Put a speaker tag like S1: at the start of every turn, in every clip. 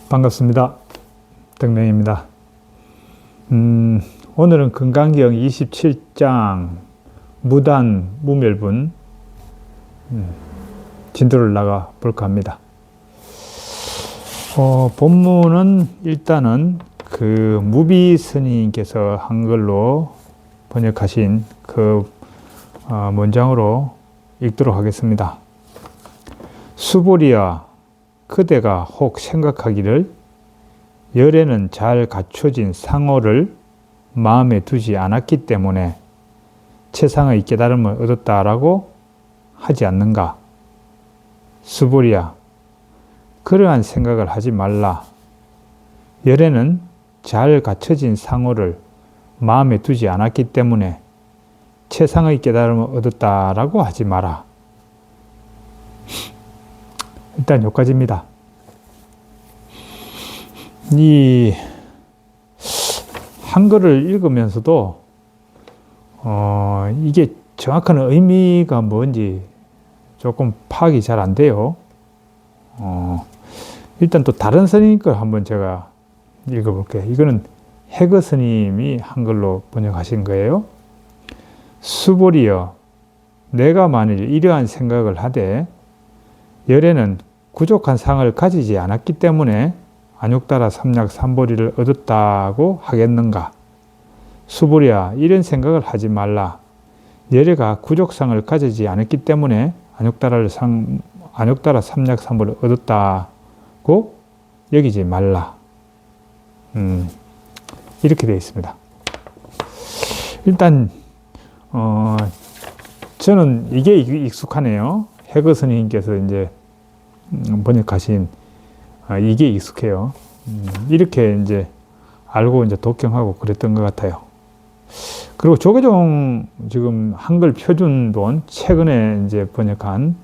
S1: 반갑습니다. 덕명입니다. 오늘은 금강경 27장 무단 무멸분 진도를 나가 볼까 합니다. 본문은 일단은 그 무비 스님께서 한글로 번역하신 그 문장으로 읽도록 하겠습니다. 수보리야, 그대가 혹 생각하기를 열에는 잘 갖춰진 상호를 마음에 두지 않았기 때문에 최상의 깨달음을 얻었다라고 하지 않는가? 수보리야, 그러한 생각을 하지 말라. 열에는 잘 갖춰진 상호를 마음에 두지 않았기 때문에 최상의 깨달음을 얻었다라고 하지 마라. 일단 여기까지입니다. 이 한글을 읽으면서도 이게 정확한 의미가 뭔지 조금 파악이 잘 안 돼요. 일단 또 다른 스님 걸 한번 제가 읽어볼게요. 이거는 해거 스님이 한글로 번역하신 거예요. 수보리여, 내가 만일 이러한 생각을 하되 열에는 부족한 상을 가지지 않았기 때문에 안욕따라 삼약 삼보리를 얻었다고 하겠는가? 수보리야, 이런 생각을 하지 말라. 열애가 구족상을 가지지 않았기 때문에 안욕따라 삼약 삼보리를 얻었다고 여기지 말라. 이렇게 되어 있습니다. 일단 저는 이게 익숙하네요. 해거 스님께서 이제 번역하신 이게 익숙해요. 이렇게 이제 알고 이제 독경하고 그랬던 것 같아요. 그리고 조계종 지금 한글 표준본 최근에 이제 번역한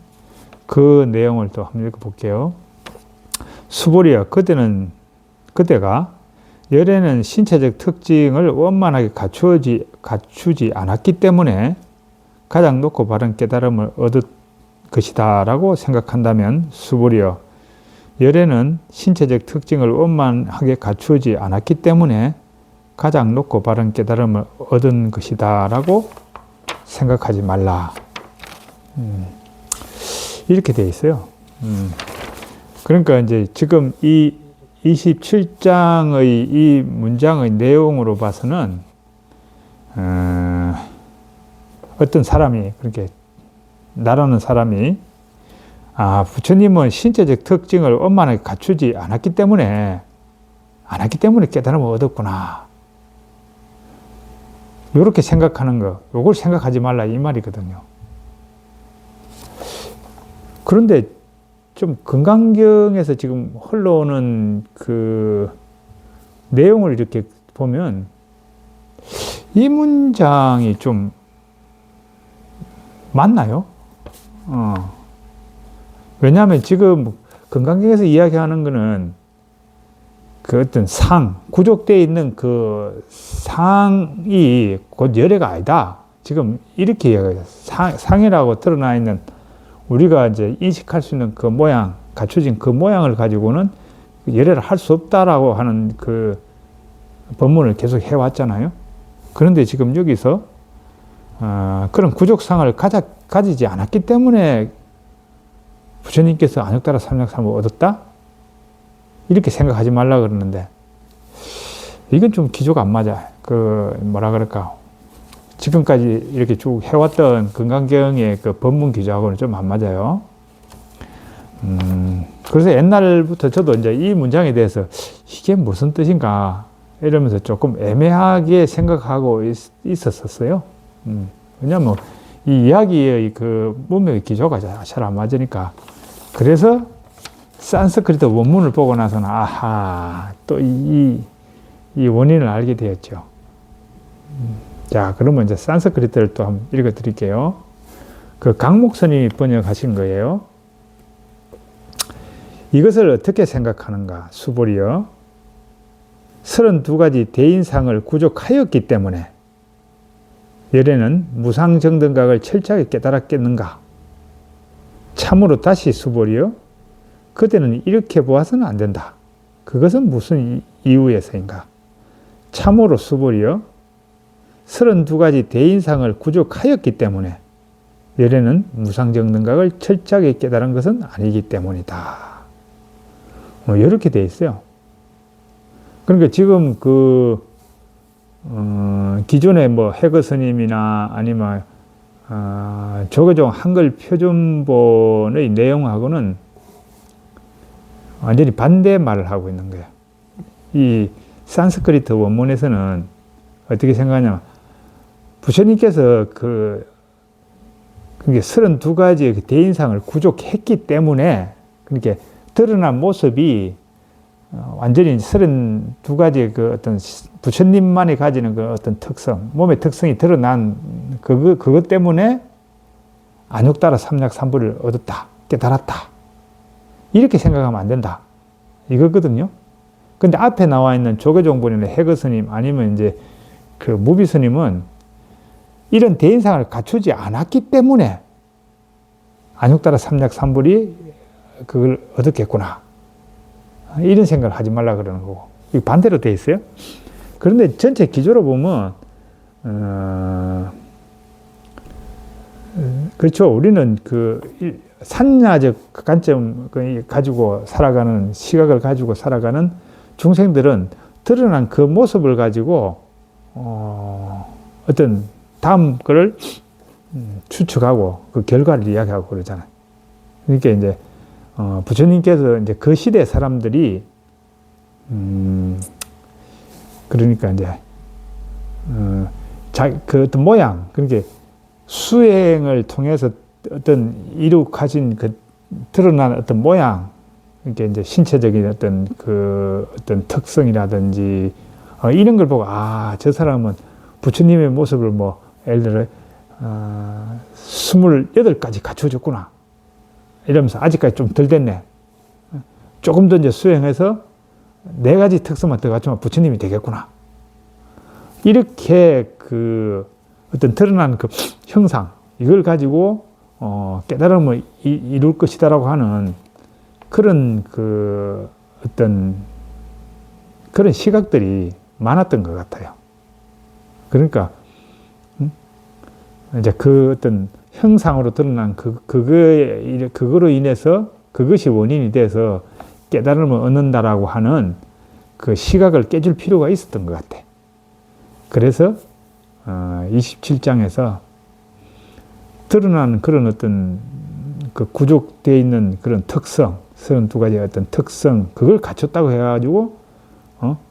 S1: 그 내용을 또 한번 읽어볼게요. 수보리야, 그대가 열에는 신체적 특징을 원만하게 갖추지 않았기 때문에 가장 높고 바른 깨달음을 얻을 것이다 라고 생각한다면 수보리여, 열에는 신체적 특징을 원만하게 갖추지 않았기 때문에 가장 높고 바른 깨달음을 얻은 것이다 라고 생각하지 말라. 이렇게 되어 있어요. 그러니까 이제 지금 이 27장의 이 문장의 내용으로 봐서는 어떤 사람이 그렇게 나라는 사람이 부처님은 신체적 특징을 원만하게 갖추지 않았기 때문에 깨달음을 얻었구나. 이렇게 생각하는 거, 요걸 생각하지 말라 이 말이거든요. 그런데 좀 금강경에서 지금 흘러오는 그 내용을 이렇게 보면 이 문장이 좀 맞나요? 왜냐하면 지금 금강경에서 이야기하는 거는 그 어떤 구족되어 있는 그 상이 곧 열애가 아니다. 지금 이렇게 이야기해요. 상이라고 드러나 있는 우리가 이제 인식할 수 있는 그 모양, 갖춰진 그 모양을 가지고는 열애를 할 수 없다라고 하는 그 법문을 계속 해왔잖아요. 그런데 지금 여기서 그런 구족상을 가지지 않았기 때문에 부처님께서 안욕따라 삼약삼을 얻었다? 이렇게 생각하지 말라 그러는데 이건 좀 기조가 안 맞아. 뭐라 그럴까. 지금까지 이렇게 쭉 해왔던 금강경의 그 법문 기조하고는 좀 안 맞아요. 그래서 옛날부터 저도 이제 이 문장에 대해서 이게 무슨 뜻인가 이러면서 조금 애매하게 생각하고 있었어요. 왜냐면 이 이야기의 그 문맥의 기조가 잘 안 맞으니까. 그래서 산스크리트 원문을 보고 나서는 또 이 원인을 알게 되었죠. 자, 그러면 이제 산스크리트를 또 한번 읽어 드릴게요. 그 강목선이 번역하신 거예요. 이것을 어떻게 생각하는가? 수보리여, 32가지 대인상을 구족하였기 때문에 열에는 무상정등각을 철저하게 깨달았겠는가? 참으로 다시 수보리여, 그대는 이렇게 보아서는 안 된다. 그것은 무슨 이유에서인가? 참으로 수벌이여 32가지 대인상을 구족하였기 때문에 열애는 무상정등각을 철저하게 깨달은 것은 아니기 때문이다. 이렇게 돼 있어요. 그러니까 지금 기존의 뭐 해거 스님이나 아니면 조계종 한글 표준본의 내용하고는 완전히 반대 말을 하고 있는 거예요. 이 산스크리트 원문에서는 어떻게 생각하냐면 부처님께서 그게 32가지의 대인상을 구족했기 때문에 그렇게 드러난 모습이 완전히 32가지의 그 어떤 부처님만이 가지는 그 어떤 특성, 몸의 특성이 드러난 그것 때문에 안욕따라 삼략삼부를 얻었다, 깨달았다. 이렇게 생각하면 안 된다. 이거거든요. 근데 앞에 나와 있는 조계종본이나 해거스님 아니면 이제 그 무비스님은 이런 대인상을 갖추지 않았기 때문에 안욕따라 삼략삼불이 그걸 얻었겠구나. 이런 생각을 하지 말라 그러는 거고. 이거 반대로 돼 있어요. 그런데 전체 기조로 보면, 그렇죠. 우리는 그 산야적 관점 가지고 살아가는, 시각을 가지고 살아가는 중생들은 드러난 그 모습을 가지고, 어떤 다음 거를 추측하고 그 결과를 이야기하고 그러잖아요. 그러니까 이제, 부처님께서 이제 그 시대 사람들이, 그러니까 이제, 그 어떤 모양, 그러니까 수행을 통해서 어떤 이룩하신 그 드러난 어떤 모양, 그러니까 이제 신체적인 어떤 어떤 특성이라든지, 이런 걸 보고, 저 사람은 부처님의 모습을 뭐, 예를 들어, 28가지 갖춰줬구나. 이러면서 아직까지 좀 덜 됐네. 조금 더 이제 수행해서 4가지 특성만 더 갖추면 부처님이 되겠구나. 이렇게 그 어떤 드러난 그 형상, 이걸 가지고, 깨달음을 이룰 것이다라고 하는 그런 그 어떤 그런 시각들이 많았던 것 같아요. 그러니까, 이제 그 어떤 형상으로 드러난 그거로 인해서 그것이 원인이 돼서 깨달음을 얻는다라고 하는 그 시각을 깨줄 필요가 있었던 것 같아. 그래서 27장에서 드러난 그런 어떤 그 구족되어 있는 그런 특성, 32가지의 어떤 특성, 그걸 갖췄다고 해가지고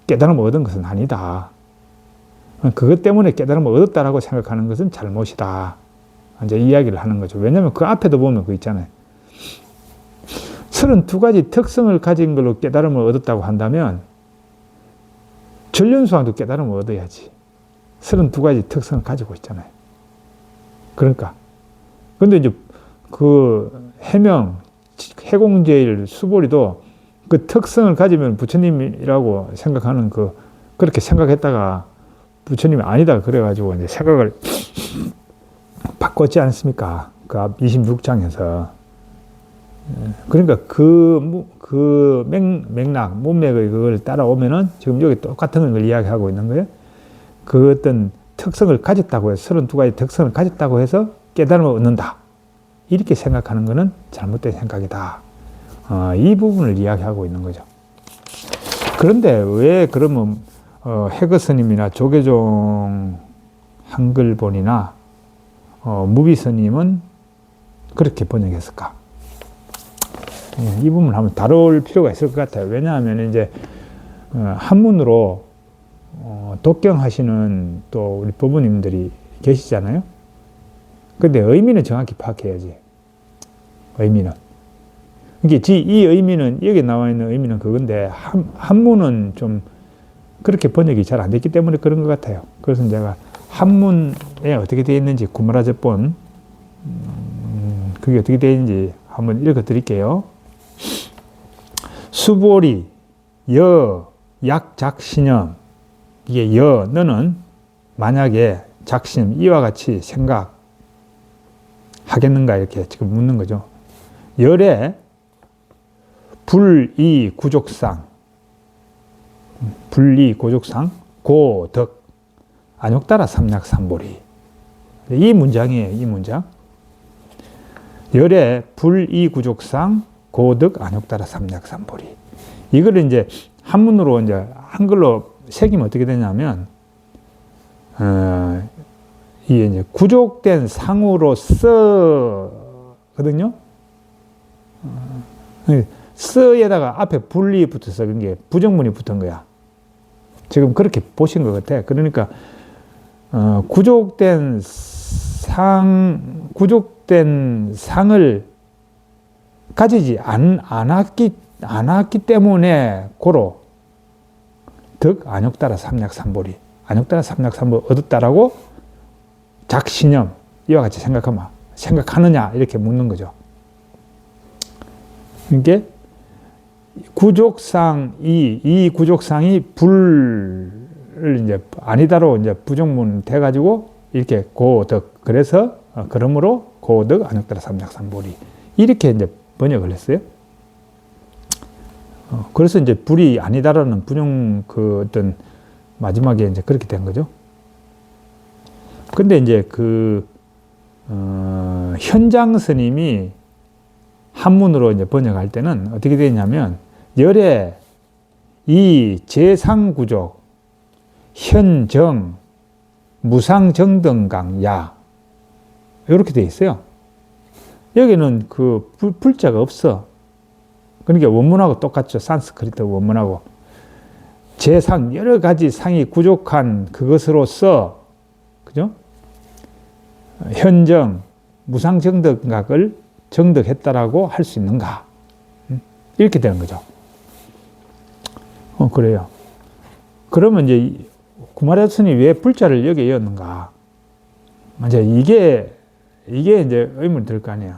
S1: 깨달음을 얻은 것은 아니다. 그것 때문에 깨달음을 얻었다라고 생각하는 것은 잘못이다. 이제 이야기를 하는 거죠. 왜냐하면 그 앞에도 보면 그 있잖아요. 32가지 특성을 가진 걸로 깨달음을 얻었다고 한다면 전륜수왕도 깨달음을 얻어야지. 32가지 특성을 가지고 있잖아요. 그러니까. 근데 이제 그 해명, 해공제일, 수보리도 그 특성을 가지면 부처님이라고 생각하는 그렇게 생각했다가 부처님이 아니다. 그래가지고 이제 생각을 바꿨지 않습니까? 그 26장에서. 그러니까 그 맥락, 문맥의 그걸 따라오면은 지금 여기 똑같은 걸 이야기하고 있는 거예요. 그 어떤 특성을 가졌다고 해서, 32가지 특성을 가졌다고 해서 깨달음을 얻는다. 이렇게 생각하는 것은 잘못된 생각이다. 이 부분을 이야기하고 있는 거죠. 그런데 왜 그러면 해거스님이나 조계종 한글본이나 무비스님은 그렇게 번역했을까? 이 부분 한번 다룰 필요가 있을 것 같아요. 왜냐하면 이제 한문으로 독경하시는 또 우리 부모님들이 계시잖아요. 근데 의미는 정확히 파악해야지. 의미는. 이게 이 의미는, 여기 나와 있는 의미는 그건데, 한문은 좀 그렇게 번역이 잘 안 됐기 때문에 그런 것 같아요. 그래서 제가 한문에 어떻게 되어 있는지 구마라제본, 그게 어떻게 되어 있는지 한번 읽어 드릴게요. 수보리, 약작신염. 이게 너는 만약에 작심, 이와 같이 생각하겠는가 이렇게 지금 묻는 거죠. 열의 불이 구족상, 불리 고족상 고덕 안욕따라 삼약삼보리. 이 문장이에요. 이 문장. 열애 불이구족상 고덕 안욕따라 삼약삼보리. 이거를 이제 한문으로 이제 한글로 새기면 어떻게 되냐면 이게 이제 구족된 상으로서거든요. 서에다가 앞에 불리 붙어서 그런 게 부정문이 붙은 거야. 지금 그렇게 보신 것 같아. 그러니까 구족된 상을 가지지 않았기 때문에 고로 덕 안욕따라 삼약삼보리. 안욕따라 삼약삼보리 얻었다라고 작신념 이와 같이 생각하느냐 이렇게 묻는 거죠. 이게 이 구족상이 불을 이제 아니다로 이제 부정문 돼가지고 이렇게 고덕 그래서 그러므로 고덕 안욕따라 삼약삼보리 이렇게 이제 번역을 했어요. 그래서 이제 불이 아니다라는 부정 그 어떤 마지막에 이제 그렇게 된 거죠. 근데 이제 현장 스님이 한문으로 이제 번역할 때는 어떻게 되냐면 열애 이 재상구족 현정 무상정등강야 이렇게 돼 있어요. 여기는 그 불자가 없어. 그러니까 원문하고 똑같죠. 산스크리트 원문하고 재상 여러 가지 상이 구족한 그것으로서 그죠? 현정 무상정등각을 정득했다라고 할 수 있는가? 이렇게 되는 거죠. 그래요. 그러면 이제 구마라스님이 왜 불자를 여기에 넣었는가? 이제 이게 이제 의문이 들 거 아니에요.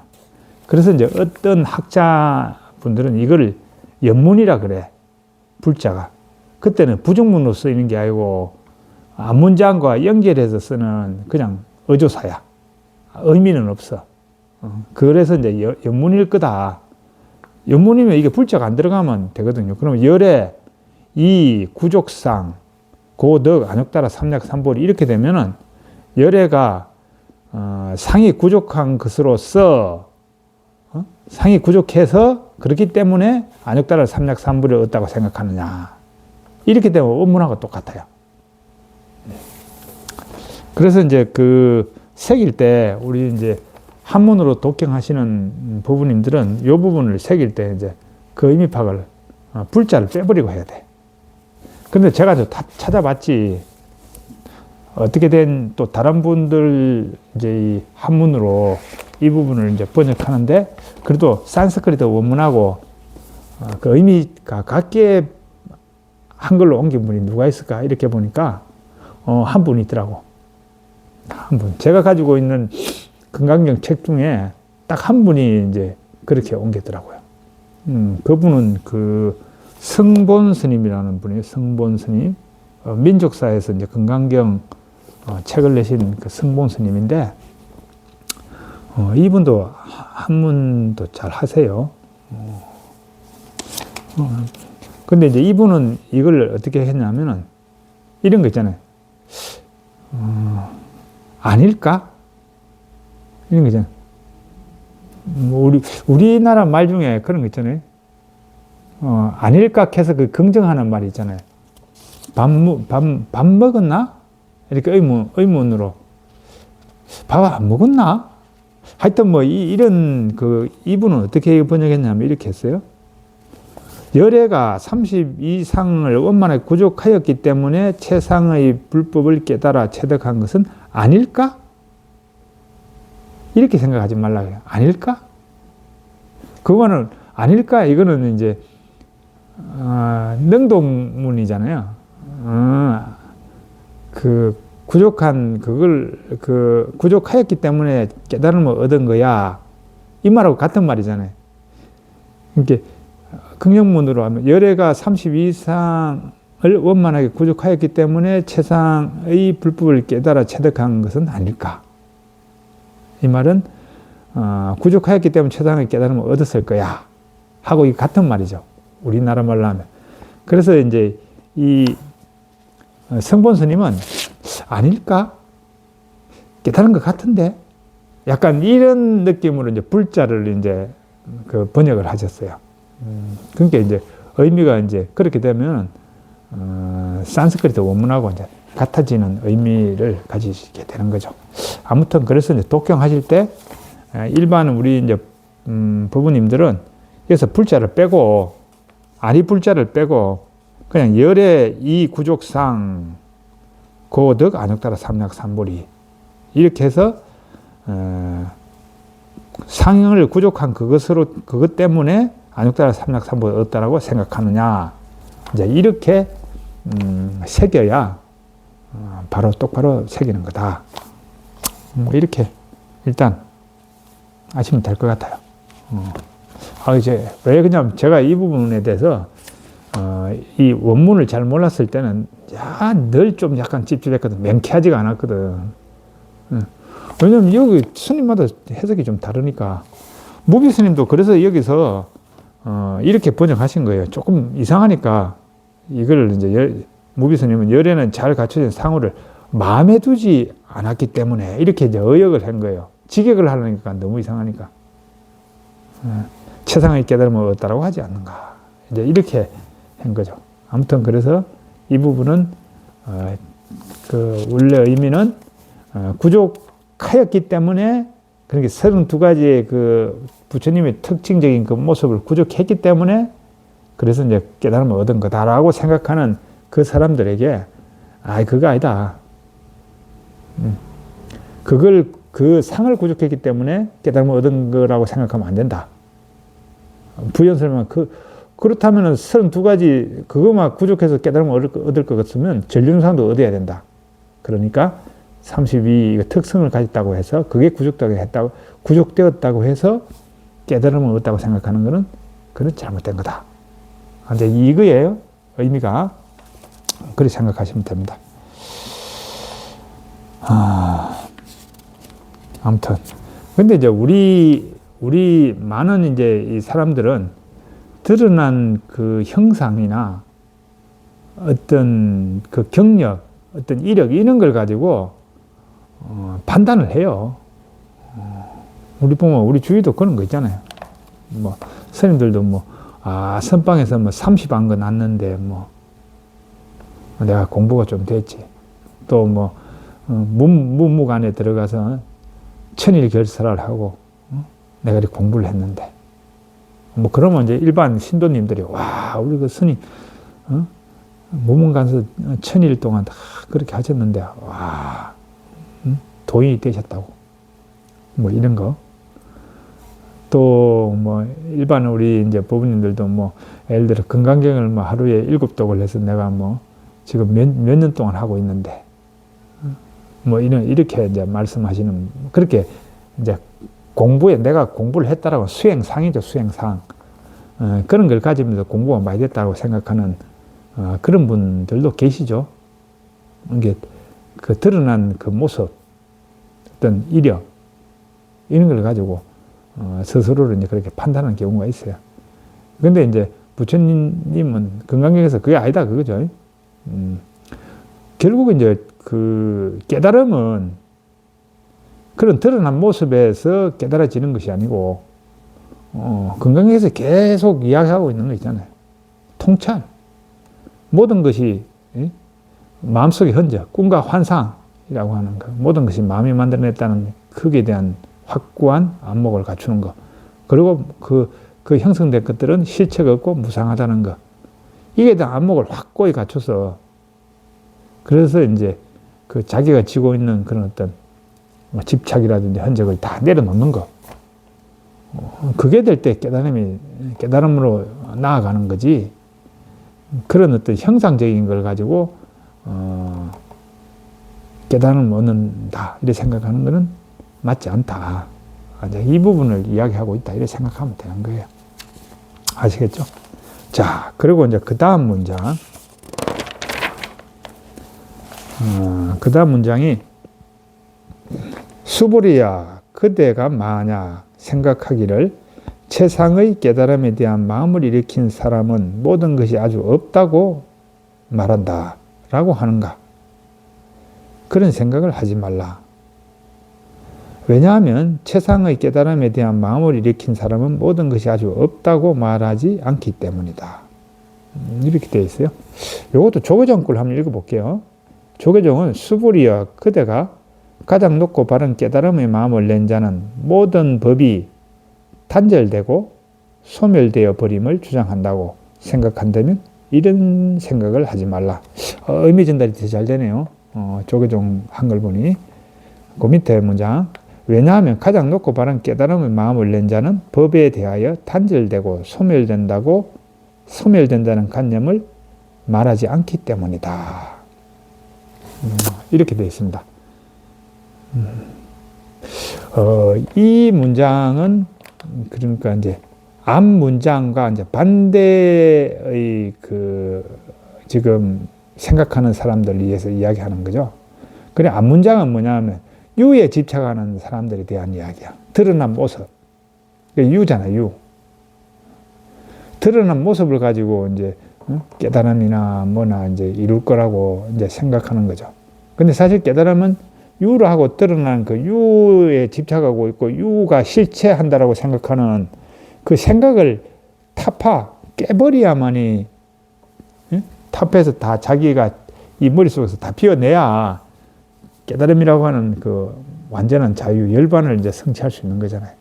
S1: 그래서 이제 어떤 학자분들은 이걸 연문이라 그래. 불자가. 그때는 부정문으로 쓰이는 게 아니고 앞문장과 연결해서 쓰는 그냥 어조사야. 의미는 없어. 그래서 이제 연문일 거다. 연문이면 이게 불자가 안 들어가면 되거든요. 그러면 열애, 이, 구족상, 고덕, 안욕따라 삼약삼보리 이렇게 되면은 열애가 상이 구족한 것으로서 상이 구족해서 그렇기 때문에 안욕따라 삼약삼보리를 얻다고 생각하느냐. 이렇게 되면 원문하고 똑같아요. 그래서 이제 그 새길 때 우리 이제 한문으로 독경하시는 부부님들은 이 부분을 새길 때 이제 그 의미 파악을 불자를 빼버리고 해야 돼. 근데 제가 다 찾아봤지. 어떻게 된 또 다른 분들 이제 이 한문으로 이 부분을 이제 번역하는데 그래도 산스크리트 원문하고 그 의미가 같게 한글로 옮긴 분이 누가 있을까 이렇게 보니까 한 분이 있더라고. 한 분. 제가 가지고 있는 금강경 책 중에 딱 한 분이 이제 그렇게 옮겼더라고요. 그분은 그 성본 스님이라는 분이에요. 성본 스님. 민족사에서 이제 금강경 책을 내신 그 성본 스님인데, 이분도 한문도 잘 하세요. 근데 이제 이분은 이걸 어떻게 했냐면은 이런 거 있잖아요. 아닐까? 이런 거 있잖아요. 우리나라 말 중에 그런 거 있잖아요. 아닐까 해서 그 긍정하는 말이 있잖아요. 밥 먹었나? 이렇게 의문으로. 밥 안 먹었나? 하여튼 뭐, 이런 이분은 어떻게 번역했냐면 이렇게 했어요. 열애가 30 이상을 원만하게 구족하였기 때문에 최상의 불법을 깨달아 체득한 것은 아닐까? 이렇게 생각하지 말라고 해요. 아닐까? 그거는 아닐까? 이거는 이제 능동문이잖아요. 그 구족한 그걸 구족하였기 때문에 깨달음을 얻은 거야. 이 말하고 같은 말이잖아요. 이렇게 긍정문으로 하면 열애가 30 이상을 원만하게 구족하였기 때문에 최상의 불법을 깨달아 체득한 것은 아닐까. 이 말은 구족하였기 때문에 최상의 깨달음을 얻었을 거야 하고 이 같은 말이죠. 우리나라 말로 하면. 그래서 이제 이 성본 스님은 아닐까? 깨달은 것 같은데? 약간 이런 느낌으로 이제 불자를 이제 그 번역을 하셨어요. 그러니까 이제 의미가 이제 그렇게 되면 산스크리트 원문하고 이제 같아지는 의미를 가지게 되는 거죠. 아무튼 그래서 이제 독경하실 때 일반 우리 이제 부부님들은 여기서 불자를 빼고 아리 불자를 빼고 그냥 열의 이 구족상 고득 안욕따라 삼약 삼보리 이렇게 해서 상형을 구족한 그것 때문에 안욕따라 삼약 삼보리 얻었다라고 생각하느냐 이제 이렇게 새겨야 바로 똑바로 새기는 거다. 이렇게 일단 아시면 될 것 같아요. 이제 왜 그냥 제가 이 부분에 대해서 이 원문을 잘 몰랐을 때는 늘 좀 약간 찝찝했거든. 명쾌하지가 않았거든. 왜냐면 여기 스님마다 해석이 좀 다르니까. 무비 스님도 그래서 여기서 이렇게 번역하신 거예요. 조금 이상하니까 이걸 이제 무비 스님은 열에는 잘 갖춰진 상호를 마음에 두지 않았기 때문에 이렇게 이제 의역을 한 거예요. 직역을 하려니까 너무 이상하니까. 최상의 깨달음을 얻었다라고 하지 않는가. 이제 이렇게 한 거죠. 아무튼 그래서 이 부분은 그 원래 의미는 구족하였기 때문에 그렇게 32가지의 그 부처님의 특징적인 그 모습을 구족했기 때문에 그래서 이제 깨달음을 얻은 거다라고 생각하는 그 사람들에게 그거 아니다. 그 상을 구족했기 때문에 깨달음을 얻은 거라고 생각하면 안 된다. 부연설명 그렇다면 32가지 그거만 구족해서 깨달음을 얻을 것 같으면 전륜상도 얻어야 된다. 그러니까 32 특성을 가졌다고 해서 그게 구족되었다고 해서 깨달음을 얻었다고 생각하는 것은 그건 잘못된 거다. 이제 이거예요. 의미가. 그렇게 생각하시면 됩니다. 아무튼 근데 이제 우리 많은 이제 이 사람들은 드러난 그 형상이나 어떤 그 경력, 어떤 이력 이런 걸 가지고 판단을 해요. 우리 보면 우리 주위도 그런 거 있잖아요. 뭐 스님들도 뭐 선방에서 뭐 30한 거 났는데 뭐 내가 공부가 좀 됐지. 또 뭐 문무관에 들어가서 천일 결설을 하고 내가 이렇게 공부를 했는데 뭐 그러면 이제 일반 신도님들이 와 우리 그 스님 무문관에서 천일 동안 다 그렇게 하셨는데 와 도인이 되셨다고 뭐 이런 거. 또 뭐 일반 우리 이제 부부님들도 뭐 예를 들어 건강경을 뭐 하루에 7독을 해서 내가 뭐 지금 몇 년 동안 하고 있는데 뭐 이렇게 이제 말씀하시는 그렇게 이제 내가 공부를 했다라고 수행상이죠. 수행상. 그런 걸 가지면서 공부가 많이 됐다고 생각하는 그런 분들도 계시죠. 이게 그 드러난 그 모습, 어떤 이력 이런 걸 가지고 스스로를 이제 그렇게 판단하는 경우가 있어요. 근데 이제 부처님은 건강경에서 그게 아니다 그거죠. 결국 이제 그 깨달음은 그런 드러난 모습에서 깨달아지는 것이 아니고 건강경에서 계속 이야기하고 있는 거 있잖아요. 통찰. 모든 것이 마음속의 흔적, 꿈과 환상이라고 하는 거. 모든 것이 마음이 만들어냈다는 크기에 대한 확고한 안목을 갖추는 것. 그리고 그 형성된 것들은 실체가 없고 무상하다는 것. 이게 대한 안목을 확고히 갖춰서 그래서 이제 그 자기가 지고 있는 그런 어떤 집착이라든지 흔적을 다 내려놓는 것. 그게 될 때 깨달음으로 나아가는 거지. 그런 어떤 형상적인 걸 가지고 깨달음을 얻는다 이렇게 생각하는 것은 맞지 않다. 이 부분을 이야기하고 있다 이렇게 생각하면 되는 거예요. 아시겠죠? 자, 그리고 이제 그 다음 문장. 그 다음 문장이 수보리야 그대가 만약 생각하기를 최상의 깨달음에 대한 마음을 일으킨 사람은 모든 것이 아주 없다고 말한다 라고 하는가? 그런 생각을 하지 말라. 왜냐하면 최상의 깨달음에 대한 마음을 일으킨 사람은 모든 것이 아주 없다고 말하지 않기 때문이다. 이렇게 되어 있어요. 이것도 조계종 걸 한번 읽어볼게요. 조계종은 수불이여 그대가 가장 높고 바른 깨달음의 마음을 낸 자는 모든 법이 단절되고 소멸되어 버림을 주장한다고 생각한다면 이런 생각을 하지 말라. 의미 전달이 더 잘 되네요. 조계종 한글 보니. 그 밑에 문장. 왜냐하면 가장 높고 바른 깨달음의 마음을 낸 자는 법에 대하여 단절되고 소멸된다는 관념을 말하지 않기 때문이다. 이렇게 되어 있습니다. 이 문장은 그러니까 이제 앞 문장과 이제 반대의 지금 생각하는 사람들을 위해서 이야기하는 거죠. 그래, 앞 문장은 뭐냐면 유에 집착하는 사람들에 대한 이야기야. 드러난 모습. 유잖아, 유. 드러난 모습을 가지고 이제 깨달음이나 뭐나 이제 이룰 거라고 이제 생각하는 거죠. 근데 사실 깨달음은 유로 하고 드러난 그 유에 집착하고 있고 유가 실체한다라고 생각하는 그 생각을 깨버려야만이 타파해서 다 자기가 이 머릿속에서 다 비워내야 깨달음이라고 하는 그 완전한 자유, 열반을 이제 성취할 수 있는 거잖아요.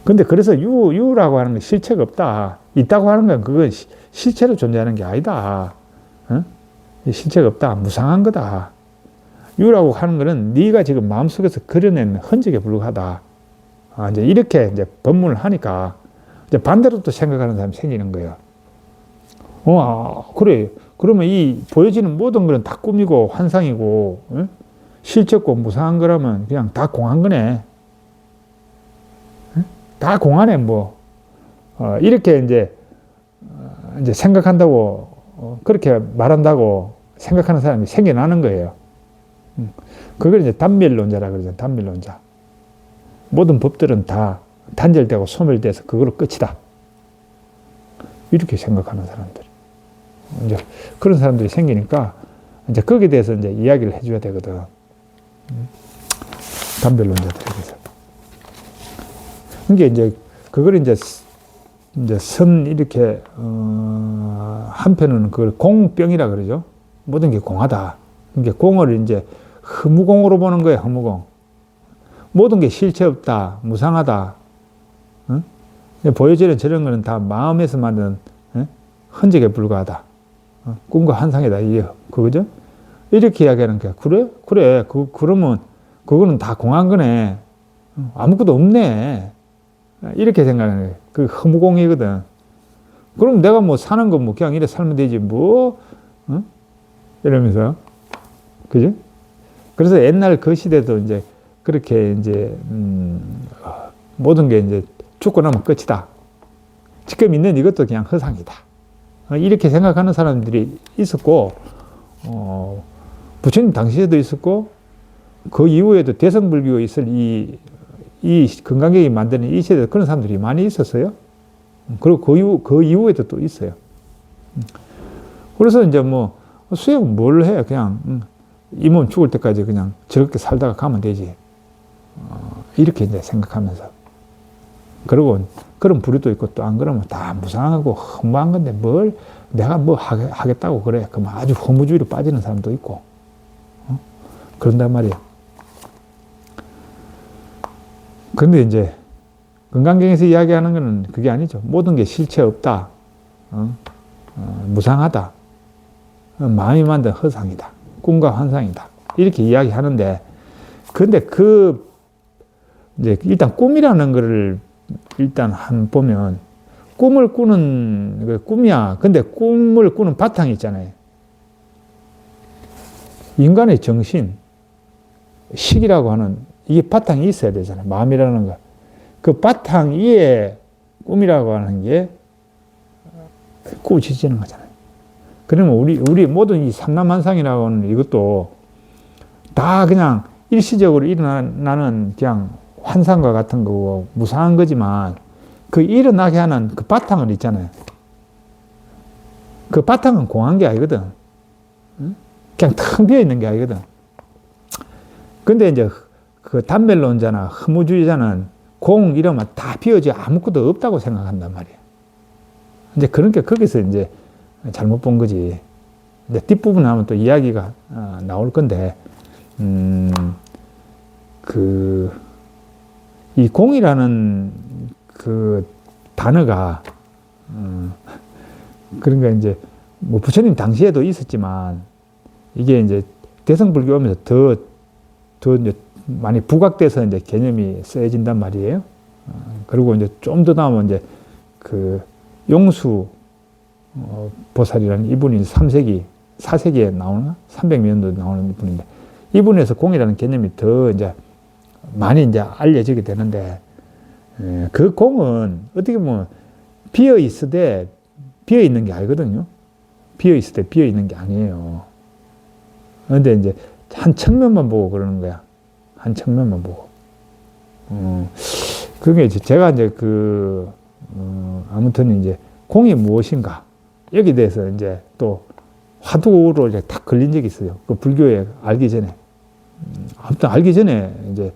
S1: 근데 그래서 유라고 하는 건 실체가 없다. 있다고 하는 건 그건 실체로 존재하는 게 아니다. 실체가 없다. 무상한 거다. 유라고 하는 거는 네가 지금 마음속에서 그려낸 흔적에 불과하다. 이제 이렇게 이제 법문을 하니까 이제 반대로 또 생각하는 사람이 생기는 거예요. 그래. 그러면 이 보여지는 모든 것은 다 꿈이고 환상이고 실체 없고 무상한 거라면 그냥 다 공한 거네. 다 공하네 뭐. 이렇게 이제 생각한다고 그렇게 말한다고 생각하는 사람이 생겨나는 거예요. 그걸 이제 단멸론자라 그러잖아요. 단멸론자. 모든 법들은 다 단절되고 소멸돼서 그걸로 끝이다. 이렇게 생각하는 사람들. 이제 그런 사람들이 생기니까 이제 거기에 대해서 이제 이야기를 해줘야 되거든. 단별론자들에게서. 그게 이제 그걸 이제 이렇게 한편으로는 그걸 공병이라 그러죠. 모든 게 공하다. 이게 공을 이제 허무공으로 보는 거예요. 허무공. 모든 게 실체 없다, 무상하다. 보여지는 저런 거는 다 마음에서 만든 흔적에 불과하다. 꿈과 환상이다. 이게 그거죠? 이렇게 이야기하는 거야. 그래. 그러면 그거는 다 공한 거네. 아무것도 없네. 이렇게 생각하는 거예요. 그 허무공이거든. 그럼 내가 뭐 사는 거 뭐 그냥 이래 살면 되지 뭐 이러면서 그죠? 그래서 옛날 그 시대도 이제 그렇게 이제 모든 게 이제 죽고 나면 끝이다. 지금 있는 이것도 그냥 허상이다. 이렇게 생각하는 사람들이 있었고, 부처님 당시에도 있었고, 그 이후에도 대성불교 있을 이 건강경이 만드는 이 시대에 그런 사람들이 많이 있었어요. 그리고 그 이후에도 또 있어요. 그래서 이제 뭐, 수행은 뭘 해? 그냥, 이 몸 죽을 때까지 그냥 즐겁게 살다가 가면 되지. 이렇게 이제 생각하면서. 그리고 그런 부류도 있고 또 안 그러면 다 무상하고 허무한 건데 뭘 내가 뭐 하겠다고 그래. 그럼 아주 허무주의로 빠지는 사람도 있고. 그런단 말이에요. 그런데 이제 건강경에서 이야기하는 거는 그게 아니죠. 모든 게 실체 없다. 무상하다. 마음이 만든 허상이다. 꿈과 환상이다. 이렇게 이야기하는데 근데 이제 일단 꿈이라는 거를 일단 보면 꿈을 꾸는 꿈이야. 근데 꿈을 꾸는 바탕이 있잖아요. 인간의 정신, 식이라고 하는 이게 바탕이 있어야 되잖아요. 마음이라는 거. 그 바탕 위에 꿈이라고 하는 게 꾸짖지는 거잖아요. 그러면 우리 모든 이 삼남한상이라고 하는 이것도 다 그냥 일시적으로 일어나는 그냥 환상과 같은 거고 무상한 거지만 그 일어나게 하는 그 바탕을 있잖아요. 그 바탕은 공한 게 아니거든. 그냥 텅 비어 있는 게 아니거든. 근데 이제 그 단멸론자나 허무주의자는 공 이러면 다 비어져 아무것도 없다고 생각한단 말이야. 이제 그러니까 거기서 이제 잘못 본 거지. 이제 뒷부분 하면 또 이야기가 나올 건데, 이 공이라는 그 단어가, 그러니까 이제 뭐 부처님 당시에도 있었지만, 이게 이제 대성불교 오면서 더 이제 많이 부각돼서 이제 개념이 쓰여진단 말이에요. 그리고 이제 좀 더 나오면 이제 그 용수 보살이라는 이분이 3세기, 4세기에 나오나? 300년도 나오는 분인데, 이분에서 공이라는 개념이 더 이제 많이 이제 알려지게 되는데, 그 공은 어떻게 보면 비어 있으되 비어 있는 게 아니거든요. 비어 있을 때 비어 있는 게 아니에요. 그런데 이제 한 측면만 보고 그러는 거야. 한 측면만 보고. 그게 이제 제가 이제 아무튼 이제 공이 무엇인가 여기에 대해서 이제 또 화두로 이제 딱 걸린 적이 있어요. 그 불교에 알기 전에. 아무튼 알기 전에 이제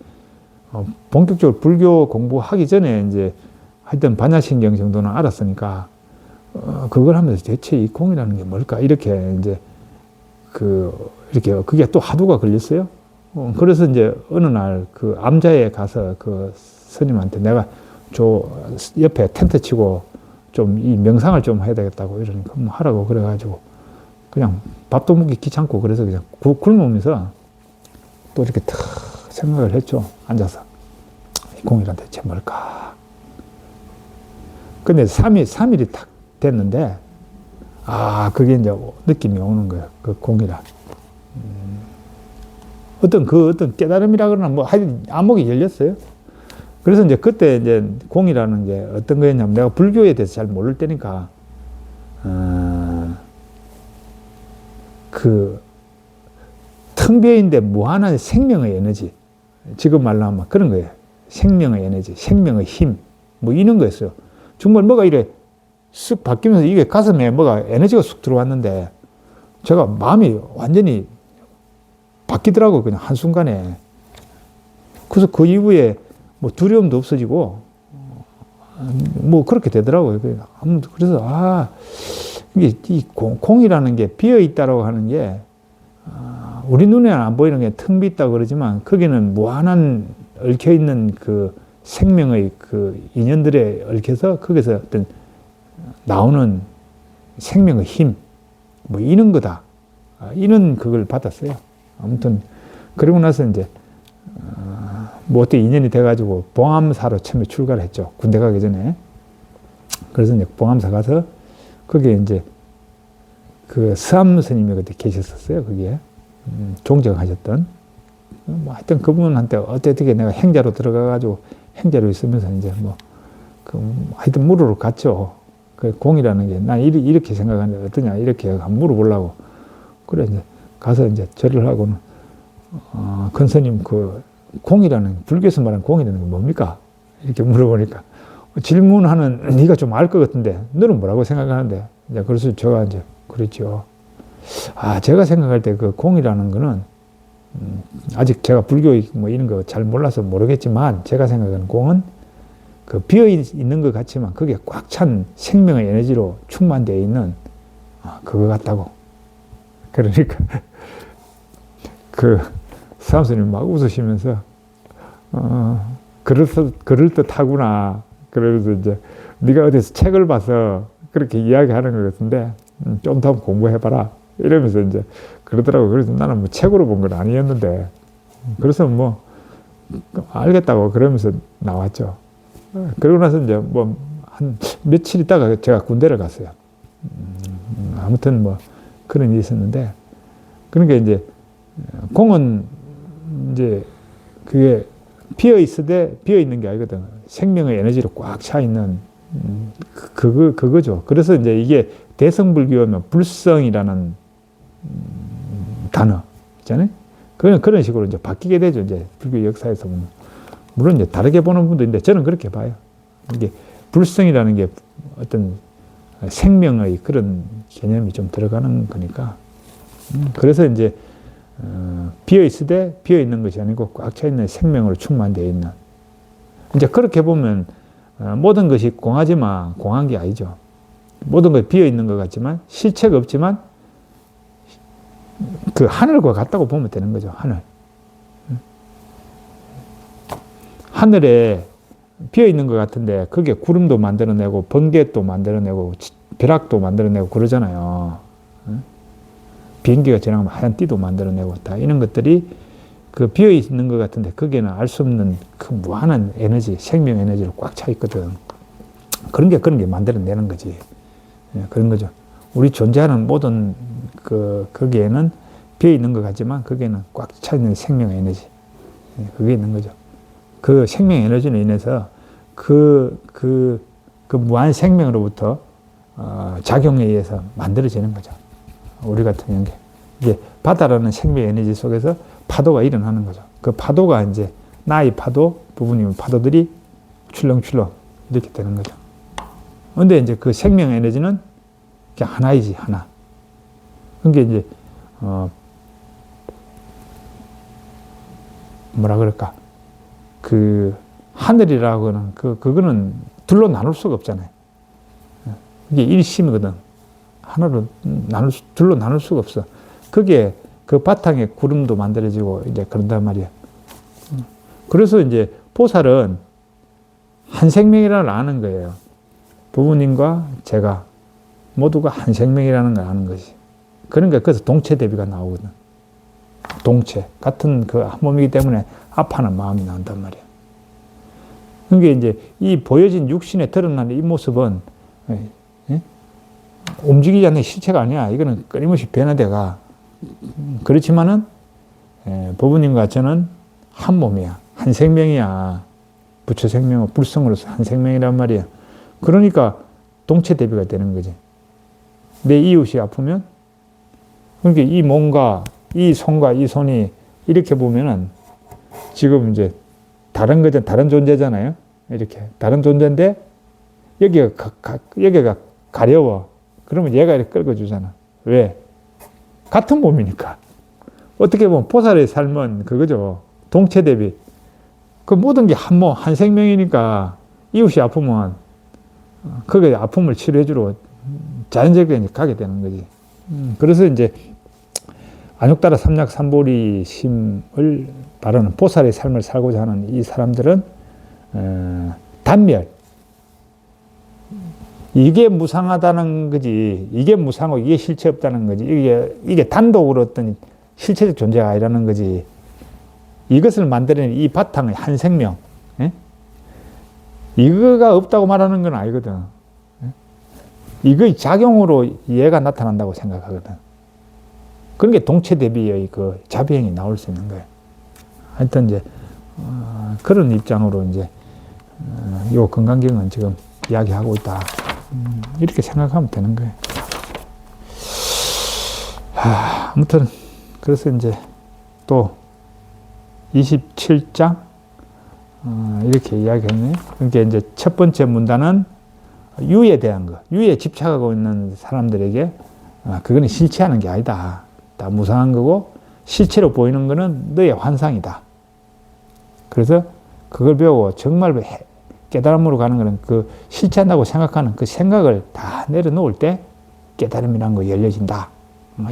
S1: 본격적으로 불교 공부하기 전에 이제 하여튼 반야신경 정도는 알았으니까 그걸 하면서 대체 이 공이라는 게 뭘까 이렇게 이제 이렇게 그게 또 화두가 걸렸어요. 그래서 이제 어느 날 그 암자에 가서 그 스님한테 내가 옆에 텐트 치고 좀 이 명상을 좀 해야 되겠다고 이러니까 뭐 하라고 그래가지고 그냥 밥도 먹기 귀찮고 그래서 그냥 굶으면서 또 이렇게 탁 생각을 했죠. 앉아서 이 공이란 대체 뭘까. 근데 3일이 탁 됐는데 그게 이제 느낌이 오는 거예요. 그 공이라. 어떤 깨달음이라 그러나 뭐 하여튼 안목이 열렸어요. 그래서 이제 그때 이제 공이라는 게 어떤 거였냐면 내가 불교에 대해서 잘 모를 때니까 텅 비어있는데 무한한 생명의 에너지, 지금 말로 하면 그런 거예요. 생명의 에너지, 생명의 힘, 뭐 이런 거였어요. 정말 뭐가 이래 쓱 바뀌면서 이게 가슴에 뭐가 에너지가 쑥 들어왔는데 제가 마음이 완전히 바뀌더라고요. 그냥 한순간에. 그래서 그 이후에 뭐 두려움도 없어지고 뭐 그렇게 되더라고요. 그래서 이게 이 공이라는 게 비어 있다라고 하는 게 우리 눈에는 안 보이는 게 텅 비있다고 그러지만 거기는 무한한 얽혀 있는 그 생명의 그 인연들에 얽혀서 거기서 어떤 나오는 생명의 힘, 뭐 이런 거다. 이런 그걸 받았어요. 아무튼 그러고 나서 이제 뭐 어떻게 인연이 돼가지고 봉암사로 처음에 출가를 했죠. 군대 가기 전에. 그래서 이제 봉암사 가서 거기에 이제 그 서암 스님이 그때 계셨었어요. 거기에 종정하셨던. 뭐 하여튼 그분한테 어떻게 내가 행자로 들어가가지고 행자로 있으면서 이제 하여튼 물으러 갔죠. 그 공이라는 게 난 이렇게 생각하는데 어떠냐 이렇게 한번 물어보려고. 그래 이제 가서 이제 절을 하고는 큰 스님 공이라는 불교에서 말하는 공이라는 게 뭡니까? 이렇게 물어보니까 질문하는 네가 좀 알 것 같은데 너는 뭐라고 생각하는데? 이제 그래서 제가 이제 그랬죠. 제가 생각할 때 그 공이라는 거는 아직 제가 불교 뭐 이런 거 잘 몰라서 모르겠지만 제가 생각하는 공은 그 비어 있는 것 같지만 그게 꽉 찬 생명의 에너지로 충만되어 있는 그거 같다고. 그러니까 그 사람들이 막 웃으시면서 그럴듯하구나. 그러면서 이제 네가 어디서 책을 봐서 그렇게 이야기하는 것 같은데 좀 더 공부해봐라. 이러면서 이제 그러더라고요. 그래서 나는 뭐 책으로 본 건 아니었는데 그래서 뭐 알겠다고 그러면서 나왔죠. 그러고 나서 이제 뭐 한 며칠 있다가 제가 군대를 갔어요. 아무튼 뭐 그런 일이 있었는데 그러니까 이제 공은 이제 그게 비어 있는 게 아니거든. 생명의 에너지로 꽉 차 있는 그거죠. 그래서 이제 이게 대성불교면 불성이라는 단어 있잖아요. 그런 식으로 이제 바뀌게 되죠. 이제 불교 역사에서 보면. 물론 이제 다르게 보는 분도 있는데 저는 그렇게 봐요. 이게 불성이라는 게 어떤 생명의 그런 개념이 좀 들어가는 거니까. 그래서 이제 비어 있을 때 비어 있는 것이 아니고 꽉 차 있는 생명으로 충만되어 있는. 이제 그렇게 보면 모든 것이 공하지만 공한 게 아니죠. 모든 것이 비어 있는 것 같지만 실체가 없지만 그 하늘과 같다고 보면 되는 거죠. 하늘. 하늘에 비어 있는 것 같은데 그게 구름도 만들어내고 번개도 만들어내고 벼락도 만들어내고 그러잖아요. 비행기가 지나가면 하얀 띠도 만들어내고 다 이런 것들이 그 비어 있는 것 같은데 거기에는 알 수 없는 그 무한한 에너지, 생명 에너지로 꽉 차 있거든. 그런 게 만들어내는 거지. 그런 거죠. 우리 존재하는 모든 거기에는 비어 있는 것 같지만 거기에는 꽉 차 있는 생명 에너지. 그게 있는 거죠. 그 생명 에너지로 인해서 그 무한 생명으로부터 작용에 의해서 만들어지는 거죠. 우리 같은 연계. 이제 바다라는 생명 에너지 속에서 파도가 일어나는 거죠. 그 파도가 이제 나의 파도, 부부님의 파도들이 출렁출렁 이렇게 되는 거죠. 근데 이제 그 생명 에너지는 그냥 하나이지, 하나. 그게 이제, 뭐라 그럴까. 그, 하늘이라고는, 그거는 둘로 나눌 수가 없잖아요. 이게 일심이거든. 둘로 나눌 수가 없어. 그게 그 바탕에 구름도 만들어지고 이제 그런단 말이야. 그래서 이제 보살은 한 생명이라는 걸 아는 거예요. 부모님과 제가 모두가 한 생명이라는 걸 아는 거지. 그러니까 그래서 동체 대비가 나오거든. 동체. 같은 그 한 몸이기 때문에 아파하는 마음이 나온단 말이야. 그게 이제 이 보여진 육신에 드러나는 이 모습은 움직이지 않는 실체가 아니야. 이거는 끊임없이 변화돼가. 그렇지만은 부부님과 저는 한 몸이야. 한 생명이야. 부처 생명은 불성으로서 한 생명이란 말이야. 그러니까 동체 대비가 되는 거지. 내 이웃이 아프면 그러니까 이 몸과 이 손과 이 손이 이렇게 보면은 지금 이제 다른 거죠. 다른 존재잖아요. 이렇게 다른 존재인데 여기가 가려워. 그러면 얘가 이렇게 끌어주잖아. 왜? 같은 몸이니까. 어떻게 보면 보살의 삶은 그거죠. 동체 대비. 그 모든 게 한 몸, 한 생명이니까 이웃이 아프면 그게 아픔을 치료해주러 자연적으로 가게 되는 거지. 그래서 이제 안욕따라 삼약삼보리 심을 바라는 보살의 삶을 살고자 하는 이 사람들은 단멸. 이게 무상하다는 거지. 이게 무상하고 이게 실체 없다는 거지. 이게 단독으로 어떤 실체적 존재가 아니라는 거지. 이것을 만드는 이 바탕의 한 생명. 예? 이거가 없다고 말하는 건 아니거든. 예? 이거의 작용으로 얘가 나타난다고 생각하거든. 그런 게 동체 대비의 그 자비행이 나올 수 있는 거예요. 하여튼 이제, 그런 입장으로 이제, 요 건강경은 지금 이야기하고 있다. 이렇게 생각하면 되는 거예요. 아무튼, 그래서 이제 또 27장, 이렇게 이야기했네요. 그러니까 이제 첫 번째 문단은 유에 대한 거. 유에 집착하고 있는 사람들에게, 그거는 실체하는 게 아니다. 다 무상한 거고, 실체로 보이는 거는 너의 환상이다. 그래서 그걸 배우고 정말 깨달음으로 가는 거는 그 실체한다고 생각하는 그 생각을 다 내려놓을 때 깨달음이라는 거 열려진다.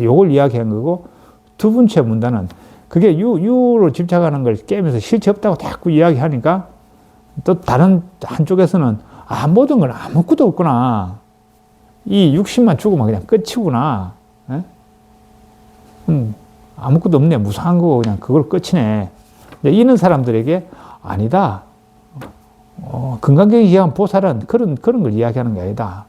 S1: 요걸 이야기한 거고, 두 번째 문단은 그게 유로 집착하는 걸 깨면서 실체 없다고 자꾸 이야기하니까 또 다른 한쪽에서는 모든 건 아무것도 없구나. 이 육신만 죽으면 그냥 끝이구나. 아무것도 없네. 무상한 거고 그냥 그걸 끝이네. 이런 사람들에게 아니다. 건강경에 이야기한 보살은 그런 걸 이야기하는 게 아니다.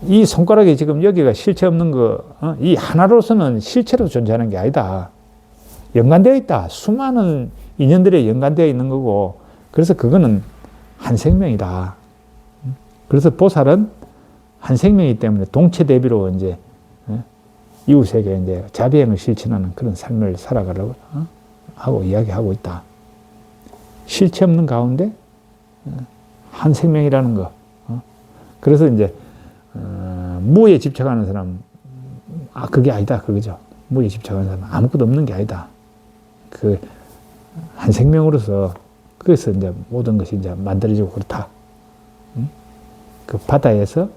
S1: 이 손가락에 지금 여기가 실체 없는 거, 이 하나로서는 실체로 존재하는 게 아니다. 연관되어 있다. 수많은 인연들에 연관되어 있는 거고, 그래서 그거는 한 생명이다. 그래서 보살은 한 생명이기 때문에 동체 대비로 이제 이웃에게 이제 자비행을 실천하는 그런 삶을 살아가려고 하고 이야기하고 있다. 실체 없는 가운데 한 생명이라는 거. 그래서 이제 무에 집착하는 사람, 그게 아니다 그거죠. 무에 집착하는 사람 아무것도 없는 게 아니다. 그 한 생명으로서 그래서 이제 모든 것이 이제 만들어지고 그렇다. 그 바다에서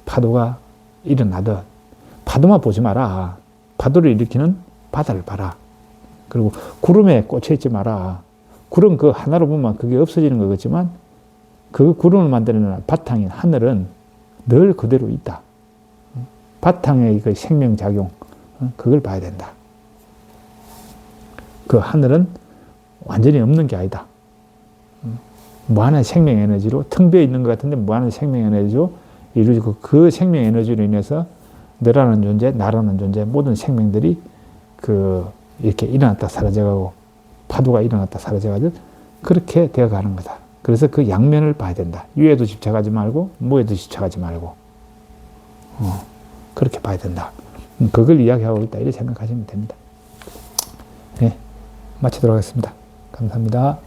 S1: 파도가 일어나듯 파도만 보지 마라. 파도를 일으키는 바다를 봐라. 그리고 구름에 꽂혀 있지 마라. 구름 그 하나로 보면 그게 없어지는 것 같지만 그 구름을 만드는 바탕인 하늘은 늘 그대로 있다. 바탕의 그 생명작용, 그걸 봐야 된다. 그 하늘은 완전히 없는 게 아니다. 무한한 생명 에너지로 텅 비어 있는 것 같은데 무한한 생명 에너지로 이루어지고 그 생명 에너지로 인해서 너라는 존재, 나라는 존재, 모든 생명들이 이렇게 일어났다 사라져가고 파도가 일어났다 사라져가듯 그렇게 되어가는 거다. 그래서 그 양면을 봐야 된다. 유에도 집착하지 말고 무에도 집착하지 말고 그렇게 봐야 된다. 그걸 이야기하고 있다. 이렇게 생각하시면 됩니다. 네, 마치도록 하겠습니다. 감사합니다.